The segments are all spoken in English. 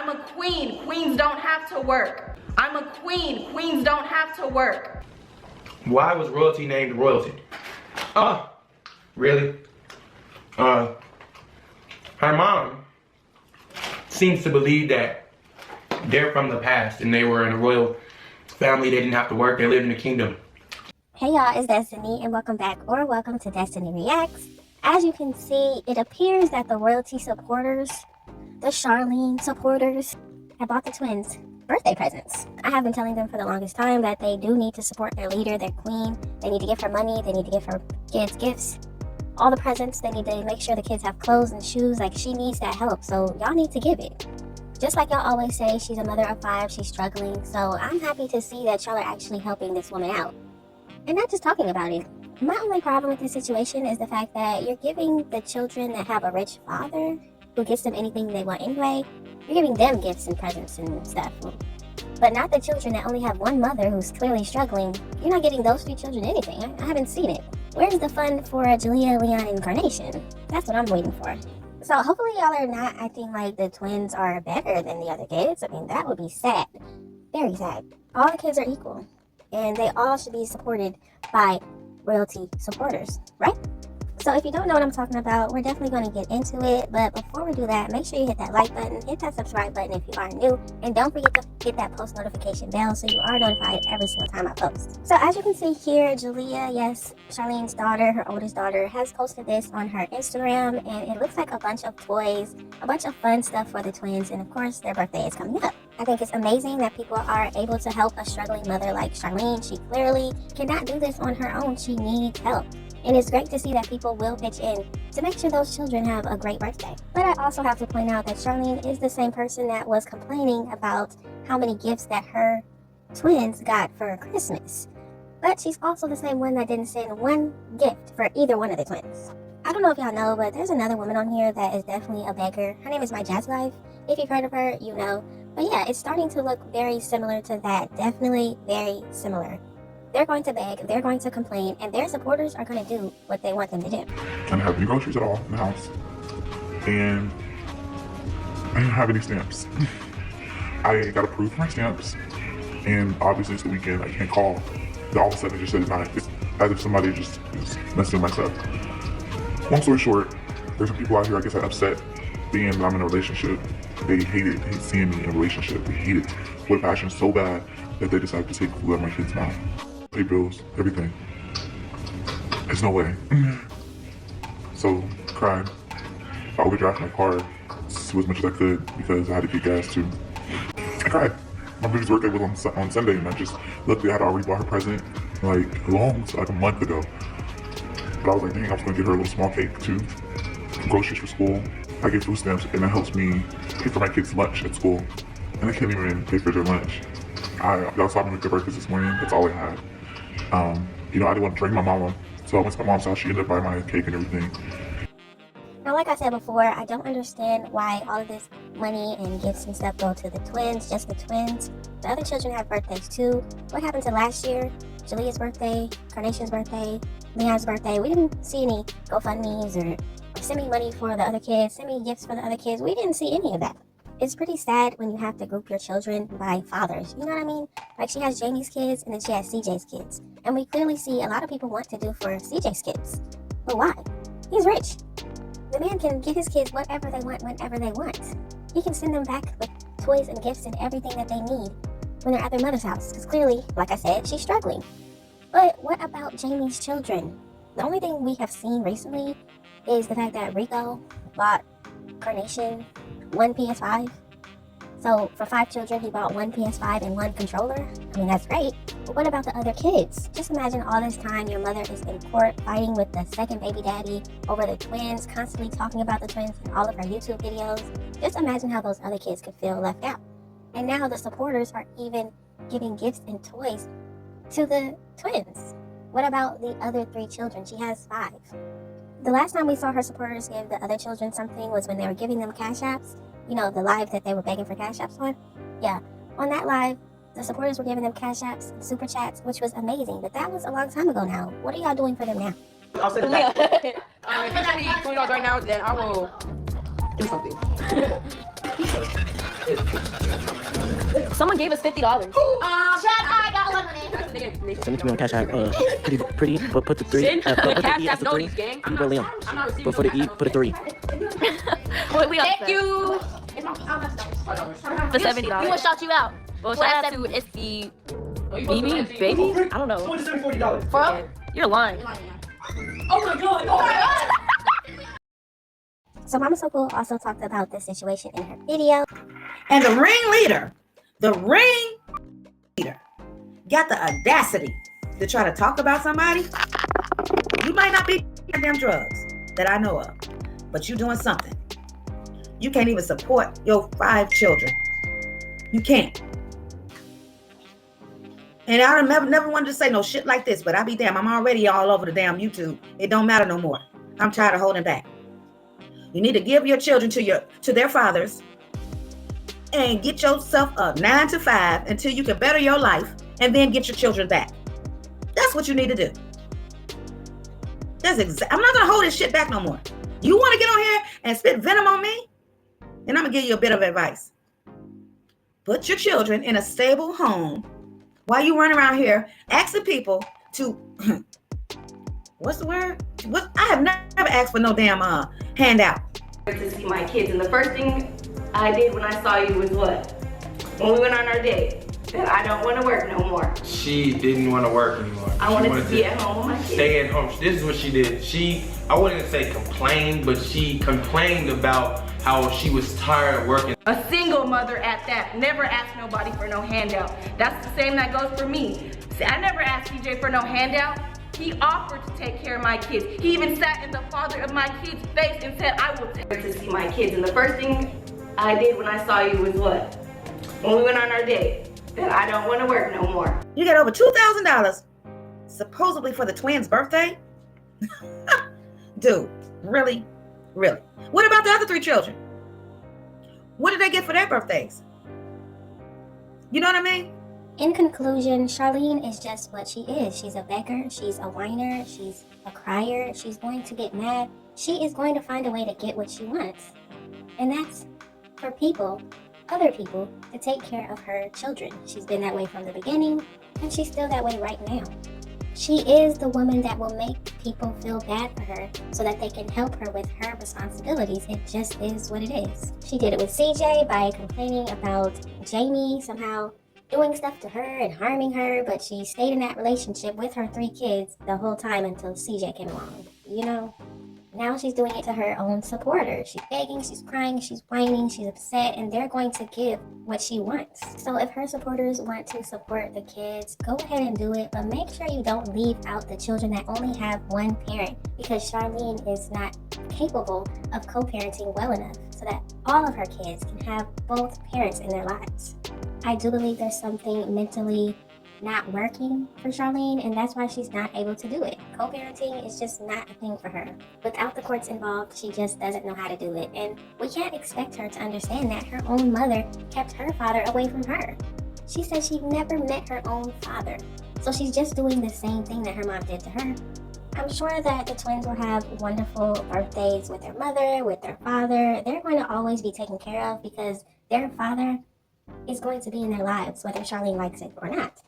I'm a queen. Queens don't have to work. I'm a queen. Queens don't have to work. Why was royalty named royalty? Really? Her mom seems to believe that they're from the past and they were in a royal family. They didn't have to work. They lived in the kingdom. Hey y'all, it's Destiny and welcome back or welcome to Destiny Reacts. As you can see, it appears that the royalty supporters, the Charlene supporters, have bought the twins birthday presents. I have been telling them for the longest time that they do need to support their leader, their queen. They need to give her money. They need to give her kids gifts. All the presents. They need to make sure the kids have clothes and shoes. Like, she needs that help. So y'all need to give it. Just like y'all always say, she's a mother of 5. She's struggling. So I'm happy to see that y'all are actually helping this woman out. And not just talking about it. My only problem with this situation is the fact that you're giving the children that have a rich father who gives them anything they want anyway, you're giving them gifts and presents and stuff. But not the children that only have one mother who's clearly struggling. You're not giving those 3 children anything. I haven't seen it. Where's the fun for Jalea, Leon, and Carnation? That's what I'm waiting for. So hopefully y'all are not acting like the twins are better than the other kids. I mean, that would be sad. Very sad. All the kids are equal. And they all should be supported by royalty supporters, right? So if you don't know what I'm talking about, we're definitely going to get into it. But before we do that, make sure you hit that like button, hit that subscribe button if you are new, and don't forget to hit that post notification bell so you are notified every single time I post. So as you can see here, Jalea, yes, Charlene's daughter, her oldest daughter, has posted this on her Instagram, and it looks like a bunch of toys, a bunch of fun stuff for the twins, and of course their birthday is coming up. I think it's amazing that people are able to help a struggling mother like Charlene. She clearly cannot do this on her own. She needs help. And it's great to see that people will pitch in to make sure those children have a great birthday. But I also have to point out that Charlene is the same person that was complaining about how many gifts that her twins got for Christmas. But she's also the same one that didn't send one gift for either one of the twins. I don't know if y'all know, but there's another woman on here that is definitely a beggar. Her name is My Jazz Life. If you've heard of her, you know. But yeah, it's starting to look very similar to that. Definitely very similar. They're going to beg, they're going to complain, and their supporters are going to do what they want them to do. I didn't have any groceries at all in the house. And I didn't have any stamps. I got approved for my stamps, and obviously it's the weekend, I can't call. All of a sudden it just said it's as if somebody just is messing with my stuff. Long story short, there's some people out here, I guess, that are upset being that I'm in a relationship. They hate seeing me in a relationship. They hate it with a passion so bad that they decide to take food out of my kids' mouth. Pay bills, everything. There's no way. So, cried. I overdrafted my car as much as I could because I had to get gas too. I cried. My baby's birthday was on Sunday, and I just luckily I had already bought her present like a month ago. But I was like, dang, I was gonna get her a little small cake too. Groceries for school. I get food stamps, and that helps me pay for my kids' lunch at school. And I can't even pay for their lunch. Y'all saw me with their breakfast this morning. That's all I had. I didn't want to drink my mama, so I went to my mom's house. She ended up buying my cake and everything. Now, like I said before, I don't understand why all of this money and gifts and stuff go to the twins, just the twins. The other children have birthdays too. What happened to last year? Jalea's birthday, Carnation's birthday, Leon's birthday. We didn't see any GoFundMes or send me money for the other kids, send me gifts for the other kids. We didn't see any of that. It's pretty sad when you have to group your children by fathers. You know what I mean? Like, she has Jamie's kids and then she has CJ's kids. And we clearly see a lot of people want to do for CJ's kids. But why? He's rich. The man can give his kids whatever they want whenever they want. He can send them back with toys and gifts and everything that they need when they're at their mother's house. Because clearly, like I said, she's struggling. But what about Jamie's children? The only thing we have seen recently is the fact that Rico bought Carnation 1 PS5. So for 5 children, he bought 1 PS5 and 1 controller. I mean, that's great. But what about the other kids? Just imagine all this time your mother is in court fighting with the second baby daddy over the twins, constantly talking about the twins in all of her YouTube videos. Just imagine how those other kids could feel left out. And now the supporters are even giving gifts and toys to the twins. What about the other 3 children? She has 5. The last time we saw her supporters give the other children something was when they were giving them cash apps. You know, the live that they were begging for cash apps on? Yeah, on that live, the supporters were giving them cash apps and super chats, which was amazing. But that was a long time ago now. What are y'all doing for them now? I'll send it back. If you send me $20 right now, then I will do something. Someone gave us $50. Chad, I got lemonade. Send it to me on Cashapp. Pretty. Put the 3. Put the E as the 3. You really am. But for the E, put a 3. Thank you. For $70. You want to shout you out? Well, shout out to it's the baby. I don't know. $40. For real? You're lying. Oh my god. So Mama So Cool also talked about this situation in her video. And the ringleader got the audacity to try to talk about somebody. You might not be damn drugs that I know of, but you doing something. You can't even support your 5 children. You can't. And I never wanted to say no shit like this, but I be damn, I'm already all over the damn YouTube. It don't matter no more. I'm tired of holding back. You need to give your children to their fathers and get yourself a 9 to 5 until you can better your life and then get your children back. That's what you need to do. I'm not gonna hold this shit back no more. You want to get on here and spit venom on me? And I'm gonna give you a bit of advice. Put your children in a stable home while you run around here asking people to, what's the word? I have never asked for no damn handout. To see my kids, and the first thing I did when I saw you was what? When we went on our date, that I don't want to work no more. She didn't want to work anymore. I wanted to be at home with my kids. Stay at home. This is what she did. I wouldn't say complained, but she complained about how she was tired of working. A single mother at that. Never asked nobody for no handout. That's the same that goes for me. See, I never asked CJ for no handout. He offered to take care of my kids. He even sat in the father of my kids' face and said, I will take to see my kids. And the first thing I did when I saw you was what? When we went on our date, that I don't want to work no more. You got over $2,000 supposedly for the twins' birthday? Dude, really? Really? What about the other 3 children? What did they get for their birthdays? You know what I mean? In conclusion, Charlene is just what she is. She's a beggar, she's a whiner, she's a crier, she's going to get mad. She is going to find a way to get what she wants. And that's for people, other people, to take care of her children. She's been that way from the beginning, and she's still that way right now. She is the woman that will make people feel bad for her so that they can help her with her responsibilities. It just is what it is. She did it with CJ by complaining about Jamie somehow doing stuff to her and harming her, but she stayed in that relationship with her 3 kids the whole time until CJ came along. You know, now she's doing it to her own supporters. She's begging, she's crying, she's whining, she's upset, and they're going to give what she wants. So if her supporters want to support the kids, go ahead and do it, but make sure you don't leave out the children that only have one parent, because Charlene is not capable of co-parenting well enough so that all of her kids can have both parents in their lives. I do believe there's something mentally not working for Charlene, and that's why she's not able to do it. Co-parenting is just not a thing for her. Without the courts involved, she just doesn't know how to do it, and we can't expect her to understand that her own mother kept her father away from her. She said she never met her own father, so she's just doing the same thing that her mom did to her. I'm sure that the twins will have wonderful birthdays with their mother, with their father. They're going to always be taken care of because their father is going to be in their lives, whether Charlene likes it or not.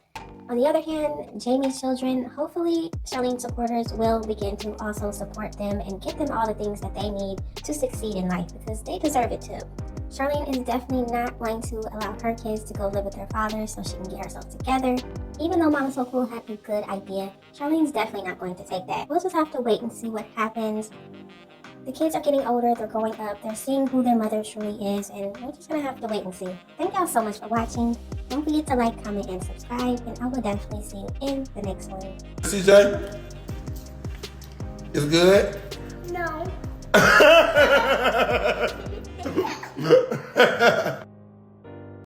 On the other hand, Jamie's children, hopefully Charlene's supporters will begin to also support them and get them all the things that they need to succeed in life, because they deserve it too. Charlene is definitely not going to allow her kids to go live with their father so she can get herself together. Even though Mama So Cool had a good idea, Charlene's definitely not going to take that. We'll just have to wait and see what happens. The kids are getting older, they're growing up, they're seeing who their mother truly is, and we're just gonna have to wait and see. Thank y'all so much for watching. Don't forget to like, comment, and subscribe, and I will definitely see you in the next one. CJ? It's good? No.